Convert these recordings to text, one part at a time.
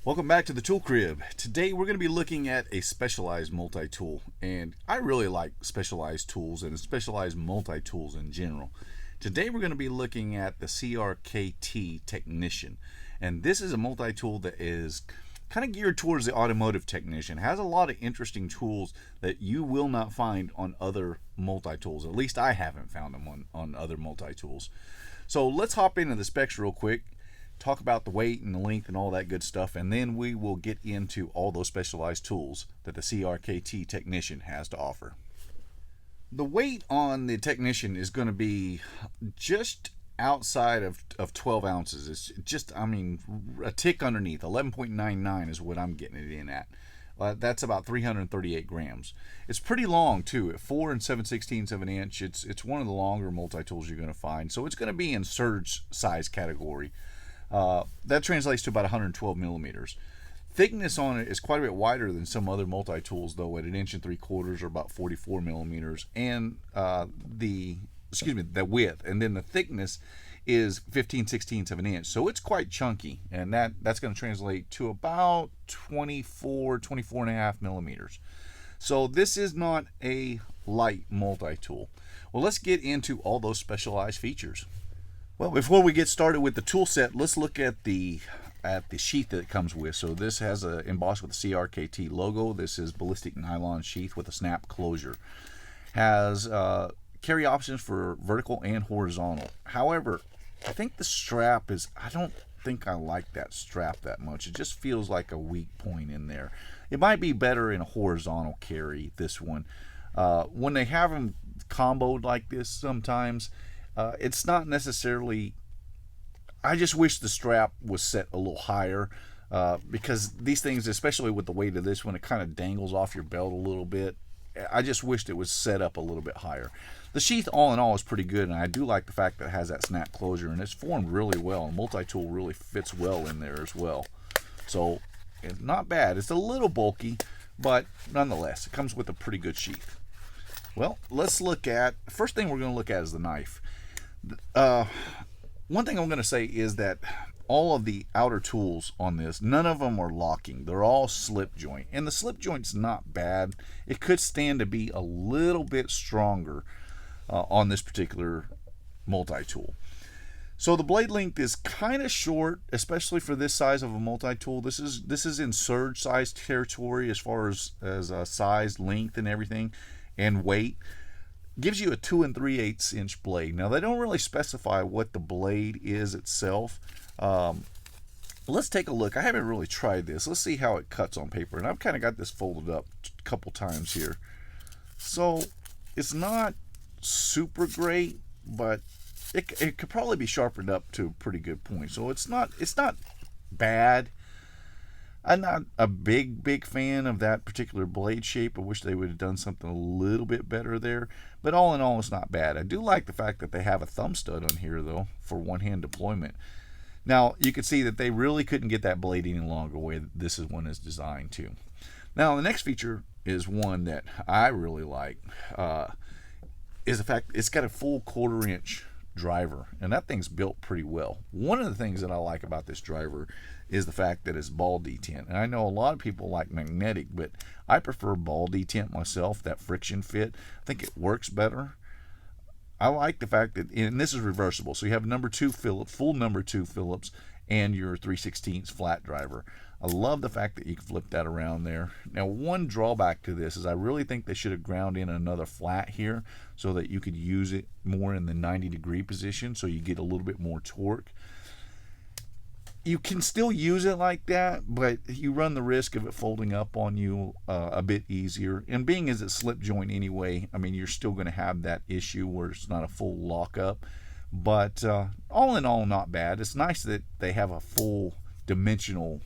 Welcome back to the Tool Crib. Today we're going to be looking at a specialized multi-tool, and I really like specialized tools and specialized multi-tools in general. Today we're going to be looking at the CRKT Technician, and this is a multi-tool that is kind of geared towards the automotive technician. It has a lot of interesting tools that you will not find on other multi-tools. At least I haven't found them on other multi-tools. So let's hop into the specs real quick, talk about the weight and the length and all that good stuff, and then we will get into all those specialized tools that the CRKT Technician has to offer. The weight on the Technician is going to be just outside of 12 ounces. It's just, a tick underneath. 11.99 is what I'm getting it in at. That's about 338 grams. It's pretty long too, at 4 and 7/16 of an inch. It's one of the longer multi-tools you're going to find. So it's going to be in surge size category. That translates to about 112 millimeters. Thickness on it is quite a bit wider than some other multi-tools, though, at 1 3/4 or about 44 millimeters, and the width, and then the thickness is 15/16 of an inch, so it's quite chunky, and that's going to translate to about 24 and a half millimeters. So this is not a light multi-tool. Well, let's get into all those specialized features. Well, before we get started with the tool set, let's look at the sheath that it comes with. So this has embossed with the CRKT logo. This is ballistic nylon sheath with a snap closure. Has carry options for vertical and horizontal. However, I think the strap I don't think I like that strap that much. It just feels like a weak point in there. It might be better in a horizontal carry, this one. When they have them comboed like this sometimes, it's not necessarily. I just wish the strap was set a little higher, because these things, especially with the weight of this one, it kind of dangles off your belt a little bit. I just wished it was set up a little bit higher. The sheath, all in all, is pretty good, and I do like the fact that it has that snap closure, and it's formed really well. And multi-tool really fits well in there as well. So it's not bad. It's a little bulky, but nonetheless, it comes with a pretty good sheath. Well, let's look at, first thing we're going to look at is the knife. One thing I'm going to say is that all of the outer tools on this, none of them are locking. They're all slip joint, and the slip joint's not bad. It could stand to be a little bit stronger on this particular multi-tool. So the blade length is kind of short, especially for this size of a multi-tool. This is in surge size territory as far as size, length, and everything, and weight. Gives you a 2 3/8 inch blade. Now they don't really specify what the blade is itself. Let's take a look. I haven't really tried this. Let's see how it cuts on paper. And I've kind of got this folded up a couple times here. So it's not super great, but it could probably be sharpened up to a pretty good point. So it's not bad. I'm not a big fan of that particular blade shape. I wish they would have done something a little bit better there. But all in all, it's not bad. I do like the fact that they have a thumb stud on here, though, for one-hand deployment. Now, you can see that they really couldn't get that blade any longer the way this one is designed to. Now, the next feature is one that I really like, is the fact it's got a full 1/4 inch driver, and that thing's built pretty well. One of the things that I like about this driver is the fact that it's ball detent, and I know a lot of people like magnetic, but I prefer ball detent myself. That friction fit, I think it works better. I like the fact that, and this is reversible, so you have number 2 Phillips, full number 2 Phillips, and your 3/16 flat driver. I love the fact that you can flip that around there. Now, one drawback to this is I really think they should have ground in another flat here so that you could use it more in the 90-degree position, so you get a little bit more torque. You can still use it like that, but you run the risk of it folding up on you a bit easier. And being as it's slip joint anyway, you're still going to have that issue where it's not a full lockup. But all in all, not bad. It's nice that they have a full dimensional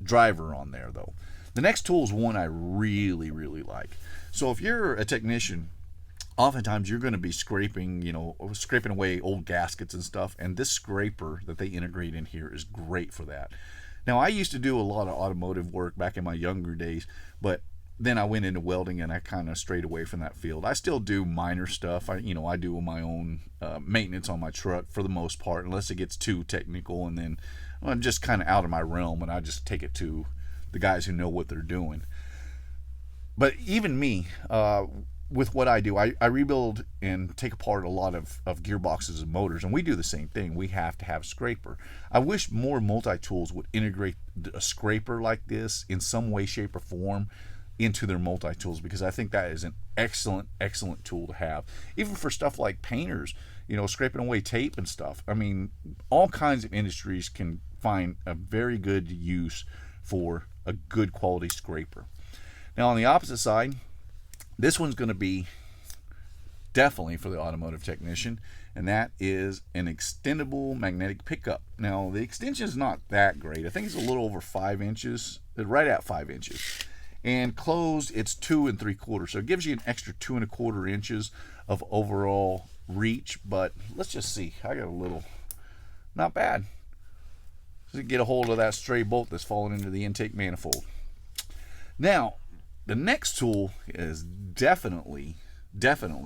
driver on there, though. The next tool is one I really like. So if you're a technician, oftentimes you're going to be scraping away old gaskets and stuff, and this scraper that they integrate in here is great for that. Now, I used to do a lot of automotive work back in my younger days, but then I went into welding and I kind of strayed away from that field. I still do minor stuff. I do my own maintenance on my truck for the most part, unless it gets too technical, and then just kind of out of my realm, and I just take it to the guys who know what they're doing. But even me, with what I do, I rebuild and take apart a lot of gearboxes and motors, and we do the same thing. We have to have a scraper. I wish more multi-tools would integrate a scraper like this in some way, shape, or form into their multi-tools, because I think that is an excellent tool to have. Even for stuff like painters, scraping away tape and stuff. I mean, all kinds of industries can find a very good use for a good quality scraper. Now on the opposite side, this one's going to be definitely for the automotive technician, and that is an extendable magnetic pickup. Now the extension is not that great. I think it's a little over 5 inches, right at 5 inches. And closed, it's 2 3/4. So it gives you an extra 2 1/4 inches of overall reach. But let's just see. I got a little, not bad. So get a hold of that stray bolt that's fallen into the intake manifold. Now, the next tool is definitely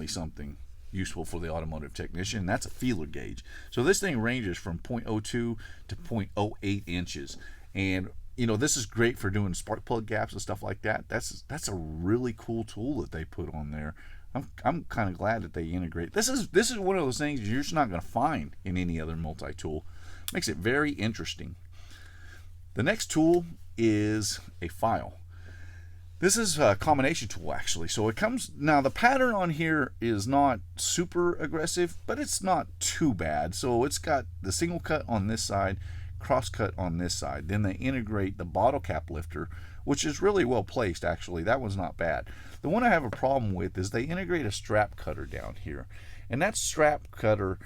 something useful for the automotive technician, and that's a feeler gauge. So this thing ranges from 0.02 to 0.08 inches. And this is great for doing spark plug gaps and stuff like that. That's a really cool tool that they put on there. I'm kind of glad that they integrate. This is one of those things you're just not going to find in any other multi-tool. Makes it very interesting. The next tool is a file. This is a combination tool, actually. So it comes, now the pattern on here is not super aggressive, but it's not too bad. So it's got the single cut on this side, cross cut on this side. Then they integrate the bottle cap lifter, which is really well placed, actually. That one's not bad. The one I have a problem with is they integrate a strap cutter down here. And that strap cutter,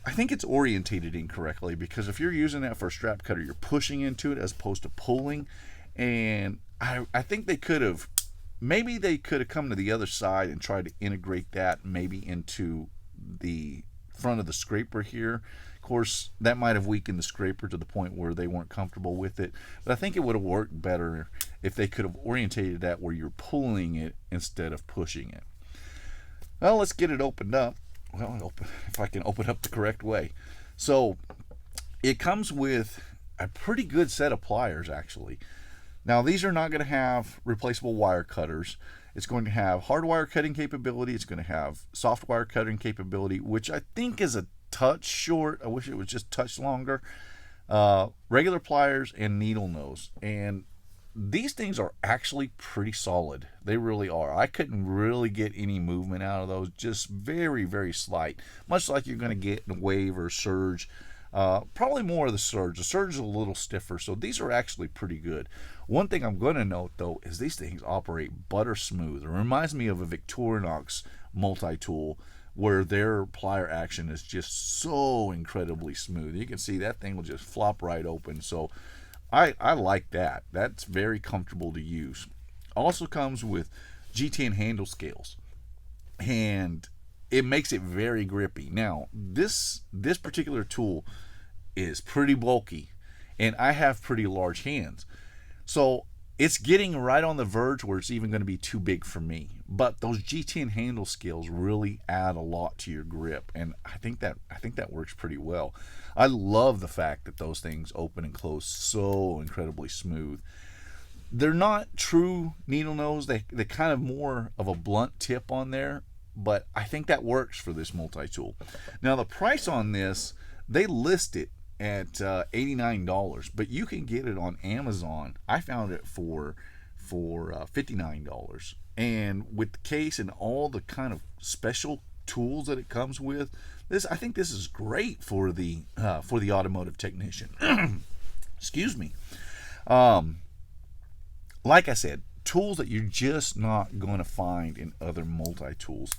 I think it's orientated incorrectly, because if you're using that for a strap cutter, you're pushing into it as opposed to pulling. And I think they could have come to the other side and tried to integrate that maybe into the front of the scraper here. Of course, that might have weakened the scraper to the point where they weren't comfortable with it. But I think it would have worked better if they could have orientated that where you're pulling it instead of pushing it. Well, let's get it opened up. Well, if I can open up the correct way. So it comes with a pretty good set of pliers, actually. Now, these are not going to have replaceable wire cutters. It's going to have hard wire cutting capability. It's going to have soft wire cutting capability, which I think is a touch short. I wish it was just touch longer. Regular pliers and needle nose. And these things are actually pretty solid. They really are. I couldn't really get any movement out of those. Just very slight. Much like you're going to get in a wave or surge. Probably more of the surge. The surge is a little stiffer, so these are actually pretty good. One thing I'm going to note, though, is these things operate butter smooth. It reminds me of a Victorinox multi-tool where their plier action is just so incredibly smooth. You can see that thing will just flop right open. So I like that. That's very comfortable to use. Also comes with G10 handle scales, and it makes it very grippy. Now, this particular tool is pretty bulky, and I have pretty large hands. So it's getting right on the verge where it's even going to be too big for me. But those G10 handle scales really add a lot to your grip, and I think that works pretty well. I love the fact that those things open and close so incredibly smooth. They're not true needle nose. They kind of more of a blunt tip on there, but I think that works for this multi-tool. Now, the price on this, they list it at $89, but you can get it on Amazon. I found it for $59, and with the case and all the kind of special tools that it comes with, I think this is great for the automotive technician. Excuse me. Like I said, tools that you're just not going to find in other multi-tools.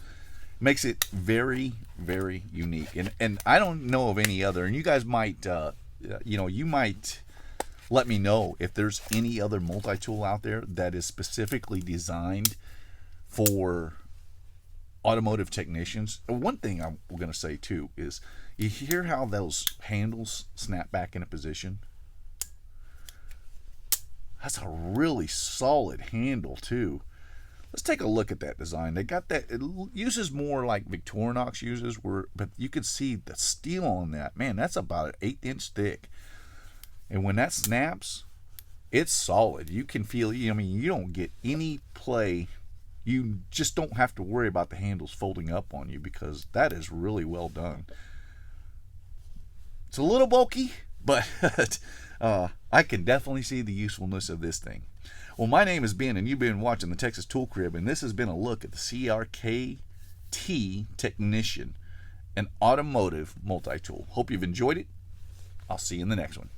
Makes it very unique, and I don't know of any other, and you guys might you might let me know if there's any other multi-tool out there that is specifically designed for automotive technicians. One thing I'm going to say too is, you hear how those handles snap back into position? That's a really solid handle too. Let's take a look at that design. They got that. It uses more like Victorinox uses, but you can see the steel on that. Man, that's about an 1/8 inch thick. And when that snaps, it's solid. You can feel, I mean, you don't get any play. You just don't have to worry about the handles folding up on you because that is really well done. It's a little bulky, but I can definitely see the usefulness of this thing. Well, my name is Ben, and you've been watching the Texas Tool Crib, and this has been a look at the CRKT Technician, an automotive multi-tool. Hope you've enjoyed it. I'll see you in the next one.